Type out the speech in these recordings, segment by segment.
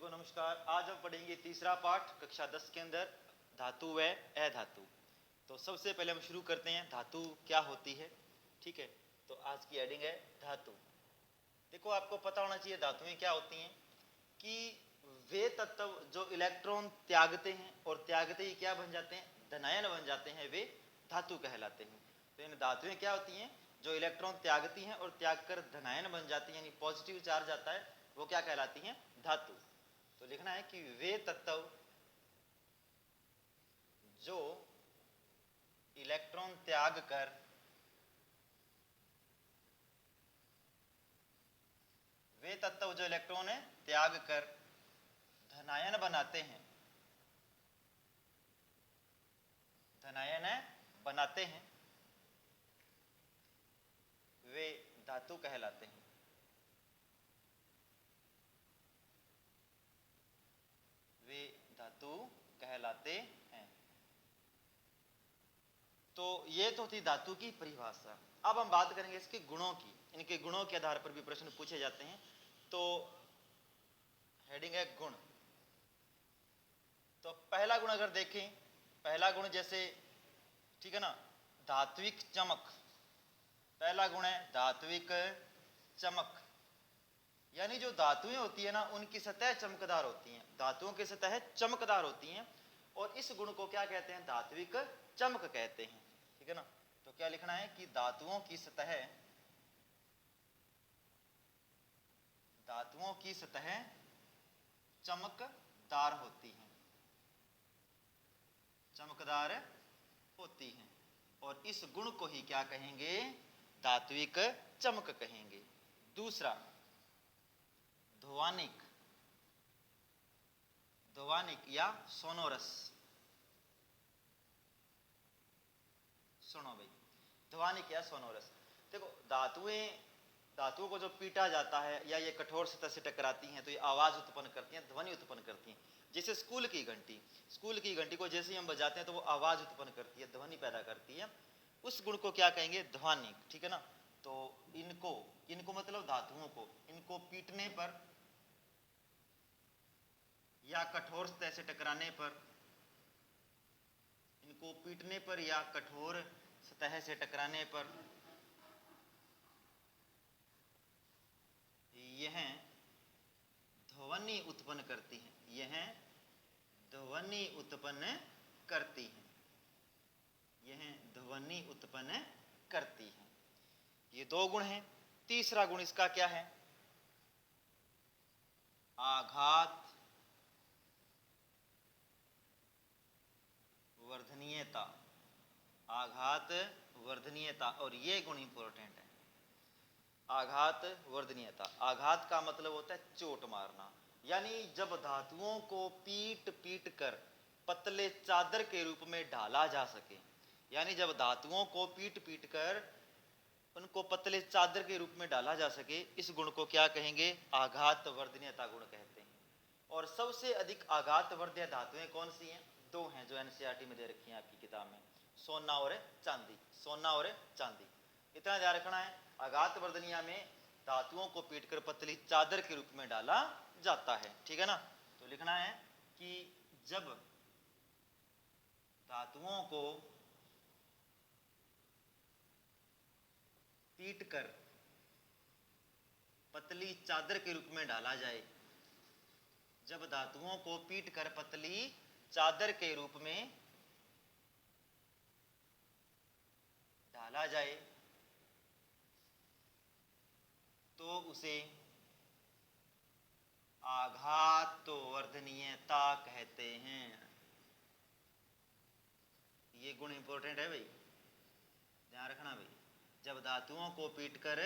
को नमस्कार। आज हम पढ़ेंगे तीसरा पाठ कक्षा 10 के अंदर धातु व अधातु। तो सबसे पहले हम शुरू करते हैं धातु क्या होती है। ठीक है, तो आज की हेडिंग है धातु। देखो, आपको पता होना चाहिए धातुएं क्या होती हैं कि वे तत्व जो इलेक्ट्रॉन त्यागते हैं और त्यागते ही क्या बन जाते हैं, धनायन बन जाते हैं, वे धातु कहलाते हैं। तो इन धातुएं क्या होती हैं जो इलेक्ट्रॉन त्यागती हैं और त्याग कर धनायन बन जाती हैं, यानी पॉजिटिव चार्ज आता है, वो क्या कहलाती हैं, धातु। तो लिखना है कि वे तत्व जो इलेक्ट्रॉन त्याग कर वे तत्व जो इलेक्ट्रॉन त्याग कर धनायन बनाते हैं, धनायन बनाते हैं, वे धातु कहलाते हैं। वे धातु कहलाते हैं। तो ये तो थी धातु की परिभाषा। अब हम बात करेंगे इसके गुणों की। इनके गुणों के आधार पर भी प्रश्न पूछे जाते हैं। तो हेडिंग है गुण। तो पहला गुण अगर देखें, पहला गुण जैसे, ठीक है ना, धात्विक चमक। पहला गुण है धात्विक चमक, यानी जो धातुएं होती है ना, उनकी सतह चमकदार होती हैं। धातुओं की सतह चमकदार होती हैं और इस गुण को क्या कहते हैं, धात्विक चमक कहते हैं। ठीक है ना, तो क्या लिखना है कि धातुओं की सतह चमकदार होती हैं, चमकदार होती हैं, और इस गुण को ही क्या कहेंगे, धात्विक चमक कहेंगे। दूसरा ध्वनिक, ध्वनिक या सोनोरस। सुनो भाई, ध्वनिक या सोनोरस। देखो, धातुओं को जो पीटा जाता है या ये कठोर सतह से टकराती हैं तो ये आवाज उत्पन्न करती हैं, ध्वनि उत्पन्न करती हैं। जैसे स्कूल की घंटी को जैसे ही हम बजाते हैं तो वो आवाज उत्पन्न करती है, ध्वनि पैदा करती है। उस गुण को क्या कहेंगे, ध्वनिक। ठीक है ना, तो इनको मतलब धातुओं को, इनको पीटने पर या कठोर सतह से टकराने पर, इनको पीटने पर या कठोर सतह से टकराने पर यह ध्वनि उत्पन्न करती हैं, यह ध्वनि उत्पन्न करती हैं, यह ध्वनि उत्पन्न करती हैं। ये दो गुण हैं। तीसरा गुण इसका क्या है, आघात वर्धनीयता। आघात वर्धनीयता, और ये गुण इंपॉर्टेंट है, आघात वर्धनीयता। आघात का मतलब होता है चोट मारना, यानी जब धातुओं को पीट पीट कर पतले चादर के रूप में ढाला जा सके, यानी जब धातुओं को पीट पीट कर उनको पतले चादर के रूप में डाला जा सके, इस गुण को क्या कहेंगे, आघात वर्धनीयता गुण कहते हैं। और सबसे अधिक आघात वर्धनीय धातुएं कौन सी हैं, दो हैं जो एनसीईआरटी में दे रखी हैं आपकी किताब में, सोना और चांदी। सोना और चांदी, इतना ध्यान रखना है। आघात वर्धनीय में धातुओं को पीटकर पतली चादर के रूप में डाला जाता है। ठीक है ना, तो लिखना है कि जब धातुओं को पीटकर पतली चादर के रूप में डाला जाए, जब धातुओं को पीटकर पतली चादर के रूप में डाला जाए तो उसे आघात वर्धनीयता कहते हैं। ये गुण इंपॉर्टेंट है भाई, ध्यान रखना भाई। जब धातुओं को पीटकर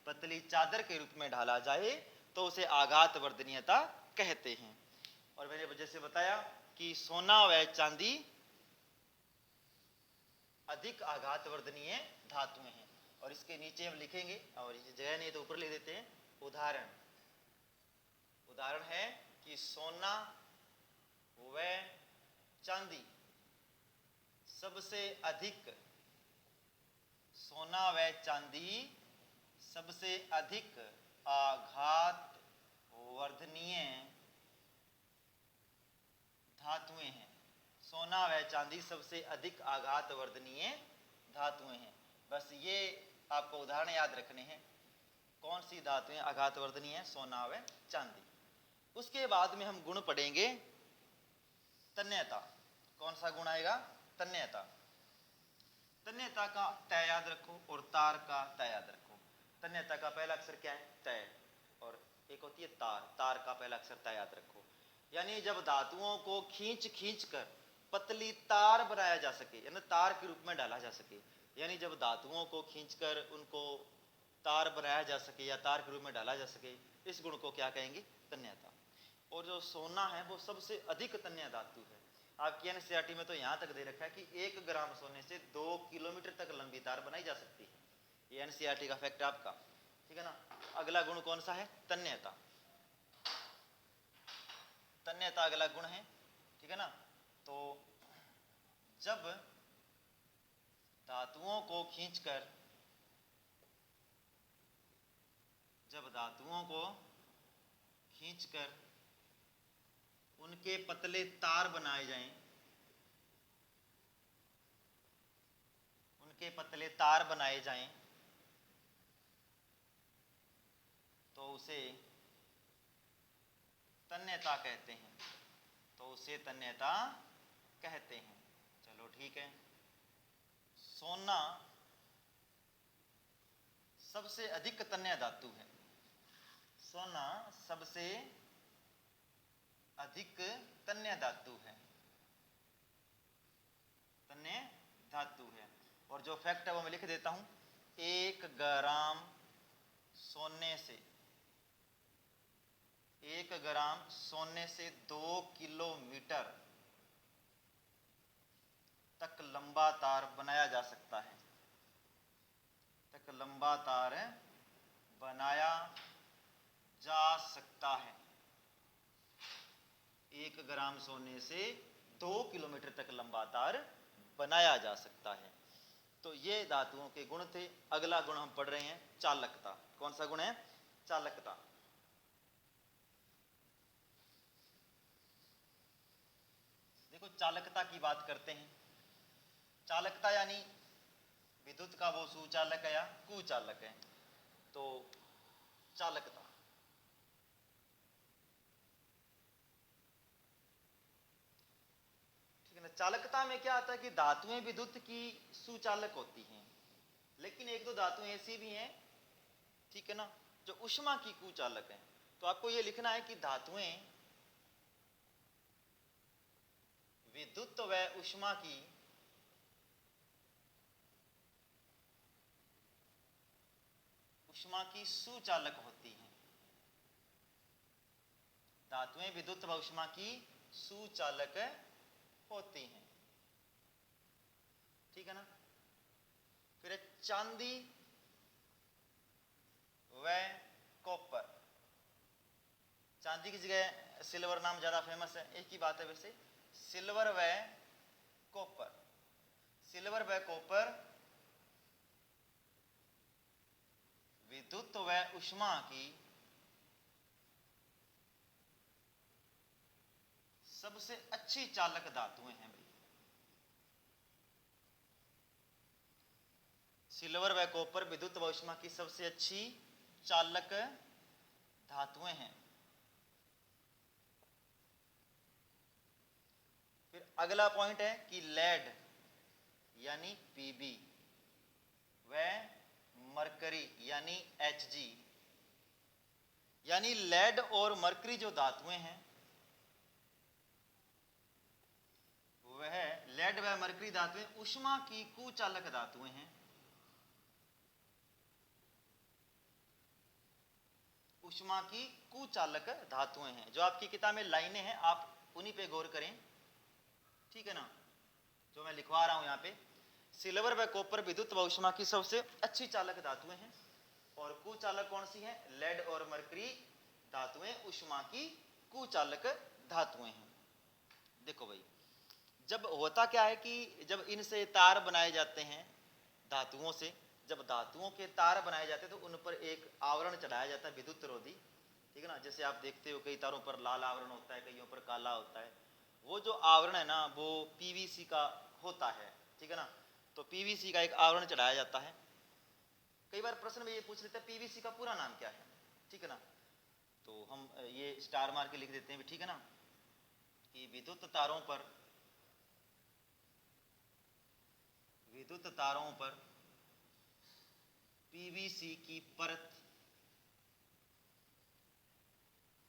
पतली चादर के रूप में ढाला जाए तो उसे आघात वर्धनीयता कहते हैं। और मैंने जैसे बताया कि सोना व चांदी अधिक आघात वर्धनीय धातुएं हैं। और इसके नीचे हम लिखेंगे, और जगह नहीं तो ऊपर लिख देते हैं, उदाहरण। उदाहरण है कि सोना व चांदी सबसे अधिक, सोना व चांदी सबसे अधिक आघात वर्धनीय धातुएं हैं। सोना व चांदी सबसे अधिक आघात वर्धनीय धातुएं हैं। बस ये आपको उदाहरण याद रखने हैं, कौन सी धातुएं आघात वर्धनीय है, सोना व चांदी। उसके बाद में हम गुण पढ़ेंगे तन्यता। कौन सा गुण आएगा, तन्यता। तन्यता का तय याद रखो और तार का तय याद रखो। तन्यता का पहला अक्षर क्या है, तय, और एक होती है तार, तार का पहला अक्षर तय याद रखो। यानी जब धातुओं को खींच खींच कर पतली तार बनाया जा सके, यानी तार के रूप में डाला जा सके, यानी जब धातुओं को खींचकर उनको तार बनाया जा सके या तार के रूप में डाला जा सके, इस गुण को क्या कहेंगे, तन्यता। और जो सोना है वो सबसे अधिक तन्य धातु है। आपकी एनसीईआरटी में तो यहाँ तक दे रखा है कि 1 ग्राम सोने से 2 किलोमीटर तक लंबी तार बनाई जा सकती है। ये एनसीईआरटी का फैक्ट है आपका, ठीक है ना। अगला गुण कौन सा है, तन्यता। तन्यता अगला गुण है, ठीक है ना। तो जब धातुओं को खींचकर, जब धातुओं को खींचकर उनके पतले तार बनाए जाएं, उनके पतले तार बनाए जाएं, तो उसे तन्यता कहते हैं, तो उसे तन्यता कहते हैं। चलो ठीक है। सोना सबसे अधिक तन्य धातु है। सोना सबसे अधिक तन्य धातु है, तन्य धातु है। और जो फैक्ट है वो मैं लिख देता हूं, 1 ग्राम सोने से, 1 ग्राम सोने से 2 किलोमीटर तक लंबा तार बनाया जा सकता है, तक लंबा तार बनाया जा सकता है। 1 ग्राम सोने से 2 किलोमीटर तक लंबा तार बनाया जा सकता है। तो ये धातुओं के गुण थे। अगला गुण हम पढ़ रहे हैं चालकता। कौन सा गुण है, चालकता। देखो चालकता की बात करते हैं। चालकता यानी विद्युत का वो सुचालक है या कुचालक है। तो चालकता, ठीक है ना। चालकता में क्या आता है कि धातुएं विद्युत की सुचालक होती हैं, लेकिन एक दो धातुएं ऐसी भी हैं, ठीक है ना, जो ऊष्मा की कुचालक हैं। तो आपको ये लिखना है कि धातुएं विद्युत व ऊष्मा की सुचालक होती हैं। धातुएं विद्युत व ऊष्मा की सुचालक होती हैं, ठीक है ना। फिर चांदी व कॉपर। चांदी की जगह सिल्वर नाम ज्यादा फेमस है, एक ही बात है वैसे। सिल्वर व कॉपर, सिल्वर व कॉपर विद्युत व ऊष्मा की सबसे अच्छी चालक धातुएं हैं भाई। सिल्वर व कॉपर विद्युत व ऊष्मा की सबसे अच्छी चालक धातुएं हैं। फिर अगला पॉइंट है कि लेड यानी पीबी व मरकरी यानी एचजी, यानी लेड और मरकरी जो धातुएं हैं, वह लेड व मरकरी धातुएं ऊष्मा की कुचालक धातुएं हैं। ऊष्मा की कुचालक धातुएं हैं। जो आपकी किताब में लाइनें हैं आप उन्हीं पे गौर करें, ठीक है ना, जो मैं लिखवा रहा हूं यहाँ पे। सिल्वर व कॉपर विद्युत व ऊष्मा की सबसे अच्छी चालक धातुएं हैं, और कुचालक कौन सी हैं, लेड और मरकरी धातुएं ऊष्मा की कुचालक धातुएं हैं। देखो भाई, जब होता क्या है कि जब इनसे तार बनाए जाते हैं धातुओं से, जब धातुओं के तार बनाए जाते हैं तो उन पर एक आवरण चढ़ाया जाता है विद्युत रोधी, ठीक है ना। जैसे आप देखते हो कई तारों पर लाल आवरण होता है, कईयों पर काला होता है। वो जो आवरण है ना वो पीवीसी का होता है, ठीक है ना। तो पीवीसी का एक आवरण चढ़ाया जाता है। कई बार प्रश्न में ये पूछ लेते हैं पीवीसी का पूरा नाम क्या है, ठीक है ना। तो हम ये स्टार मार के लिख देते हैं, ठीक है ना, कि विद्युत तारों पर पीवीसी की परत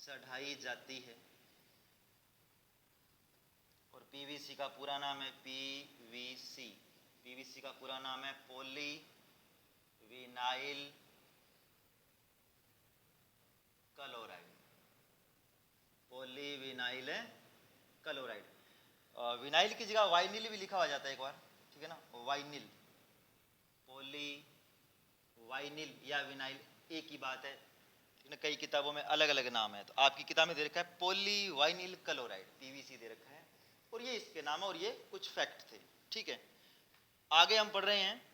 चढ़ाई जाती है। और पीवीसी का पूरा नाम है पीवीसी। पीवीसी का पूरा नाम है poly vinyl chloride. Poly vinyl chloride. Vinyl की जगह वाइनिल भी लिखा हुआ जाता है एक बार, ठीक है ना, वाइनिल। पॉली वाइनिल या विनाइल एक ही बात है, कई किताबों में अलग अलग नाम है। तो आपकी किताब में दे रखा है पॉली वाइनिल क्लोराइड, पीवीसी दे रखा है, और ये इसके नाम है और ये कुछ फैक्ट थे, ठीक है। आगे हम पढ़ रहे हैं